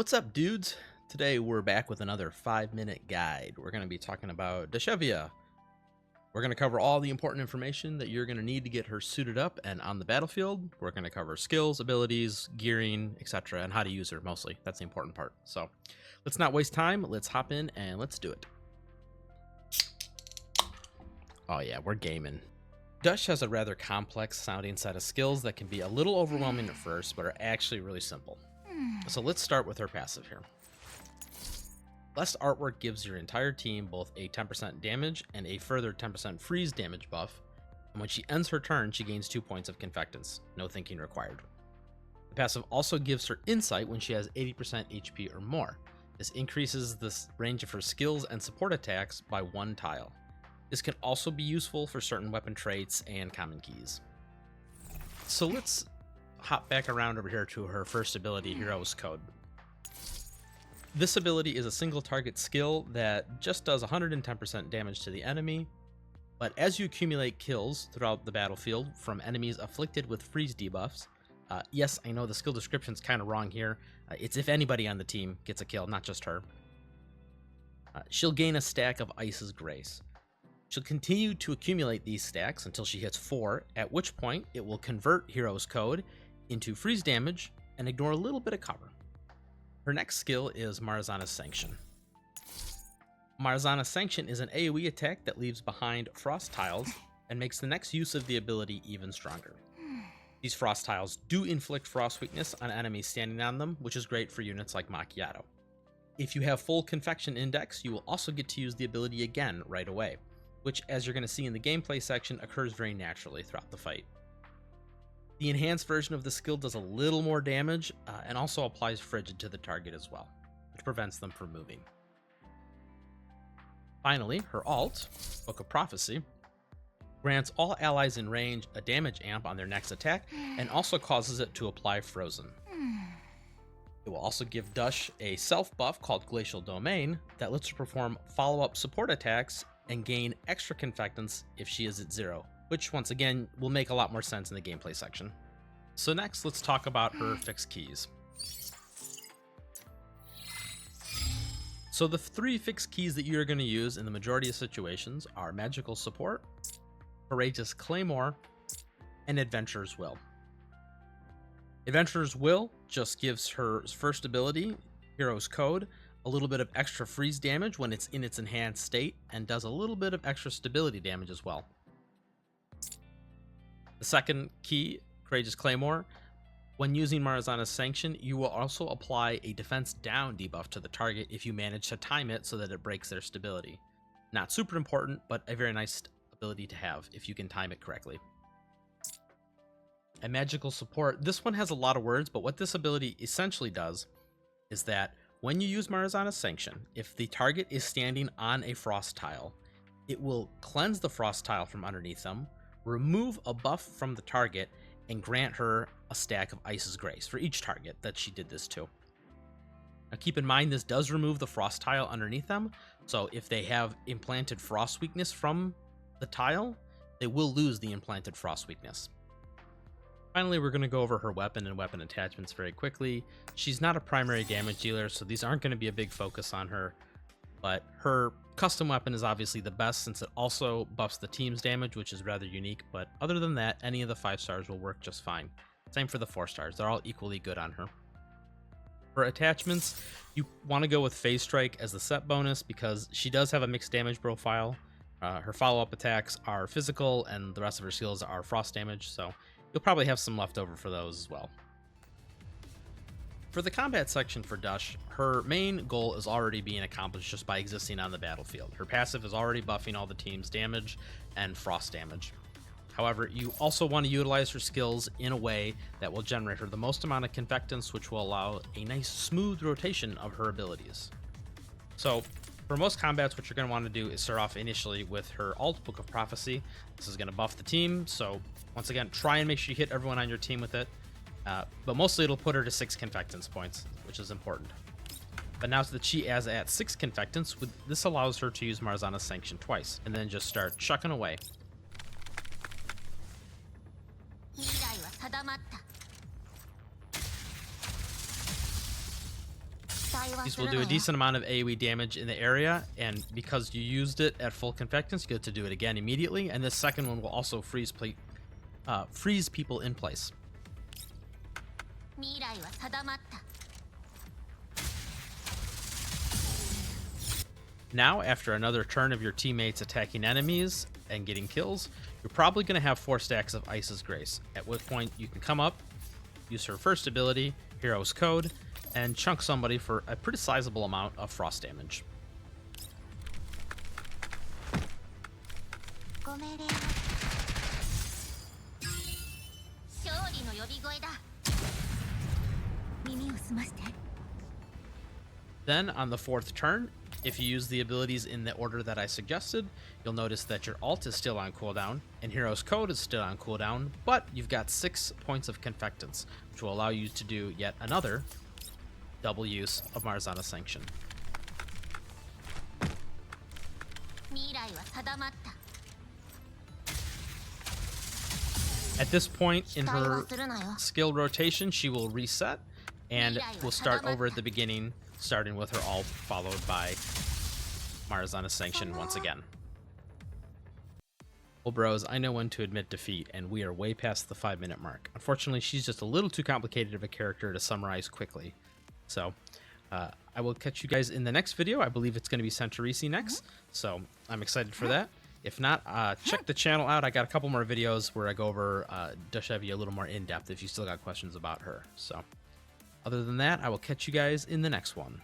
What's up, dudes? Today we're back with another 5-minute guide. We're going to be talking about Dushevnaya. We're going to cover all the important information that you're going to need to get her suited up and on the battlefield. We're going to cover skills, abilities, gearing, etc., and how to use her mostly. That's the important part. So let's not waste time. Let's hop in and let's do it. Oh yeah, we're gaming. Dush has a rather complex sounding set of skills that can be a little overwhelming at first, but are actually really simple. So let's start with her passive here. Blessed Artwork gives your entire team both a 10% damage and a further 10% freeze damage buff, and when she ends her turn, she gains 2 points of confectance, no thinking required. The passive also gives her insight when she has 80% HP or more. This increases the range of her skills and support attacks by 1 tile. This can also be useful for certain weapon traits and common keys. So let's hop back around over here to her first ability, Hero's Code. This ability is a single target skill that just does 110% damage to the enemy, but as you accumulate kills throughout the battlefield from enemies afflicted with freeze debuffs, yes, I know the skill description's kind of wrong here. It's if anybody on the team gets a kill, not just her. She'll gain a stack of Ice's Grace. She'll continue to accumulate these stacks until she hits 4, at which point it will convert Hero's Code into freeze damage and ignore a little bit of cover. Her next skill is Marzana's Sanction. Marzana's Sanction is an AoE attack that leaves behind frost tiles and makes the next use of the ability even stronger. These frost tiles do inflict frost weakness on enemies standing on them, which is great for units like Macchiato. If you have full Confection Index, you will also get to use the ability again right away, which, as you're going to see in the gameplay section, occurs very naturally throughout the fight. The enhanced version of the skill does a little more damage and also applies Frigid to the target as well, which prevents them from moving. Finally, her ult, Book of Prophecy, grants all allies in range a damage amp on their next attack and also causes it to apply Frozen. It will also give Dush a self buff called Glacial Domain that lets her perform follow-up support attacks and gain extra confectants if she is at 0, which once again will make a lot more sense in the gameplay section. So next, let's talk about her fixed keys. So the 3 fixed keys that you're going to use in the majority of situations are Magical Support, Courageous Claymore, and Adventurer's Will. Adventurer's Will just gives her first ability, Hero's Code, a little bit of extra freeze damage when it's in its enhanced state, and does a little bit of extra stability damage as well. The second key, Courageous Claymore, when using Marzana's Sanction, you will also apply a defense down debuff to the target if you manage to time it so that it breaks their stability. Not super important, but a very nice ability to have if you can time it correctly. And Magical Support, this one has a lot of words, but what this ability essentially does is that when you use Marzana's Sanction, if the target is standing on a frost tile, it will cleanse the frost tile from underneath them, remove a buff from the target, and grant her a stack of Ice's Grace for each target that she did this to. Now keep in mind, this does remove the frost tile underneath them, so if they have implanted frost weakness from the tile, they will lose the implanted frost weakness. Finally, we're going to go over her weapon and weapon attachments very quickly. She's not a primary damage dealer, so these aren't going to be a big focus on her, but her custom weapon is obviously the best since it also buffs the team's damage, which is rather unique, but other than that, any of the 5 stars will work just fine. Same for the 4 stars, they're all equally good on her. For attachments, you want to go with Phase Strike as the set bonus because she does have a mixed damage profile. Her follow-up attacks are physical and the rest of her skills are frost damage, so you'll probably have some left over for those as well. For the combat section for Dush, her main goal is already being accomplished just by existing on the battlefield. Her passive is already buffing all the team's damage and frost damage. However, you also want to utilize her skills in a way that will generate her the most amount of confectants, which will allow a nice smooth rotation of her abilities. So for most combats, what you're going to want to do is start off initially with her ult, Book of Prophecy. This is going to buff the team, so once again, try and make sure you hit everyone on your team with it. But mostly it'll put her to 6 confectants points, which is important. But now that she is at 6 confectants, this allows her to use Marzana's Sanction twice, and then just start chucking away. These will do a decent amount of AoE damage in the area, and because you used it at full confectance, you get to do it again immediately, and this second one will also freeze people in place. Now, after another turn of your teammates attacking enemies and getting kills, you're probably going to have 4 stacks of Ice's Grace, at which point you can come up, use her first ability, Hero's Code, and chunk somebody for a pretty sizable amount of frost damage. Then, on the 4th turn, if you use the abilities in the order that I suggested, you'll notice that your ult is still on cooldown, and Hero's Code is still on cooldown, but you've got 6 points of confectance, which will allow you to do yet another double use of Marzana Sanction. At this point in her skill rotation, she will reset, and will start over at the beginning, starting with her ult, followed by Marzana Sanction once again. Well, bros, I know when to admit defeat, and we are way past the 5-minute mark. Unfortunately, she's just a little too complicated of a character to summarize quickly. So, I will catch you guys in the next video. I believe it's going to be Centurisi next, so I'm excited for that. If not, check the channel out. I got a couple more videos where I go over Dushevnaya a little more in-depth if you still got questions about her. So, other than that, I will catch you guys in the next one.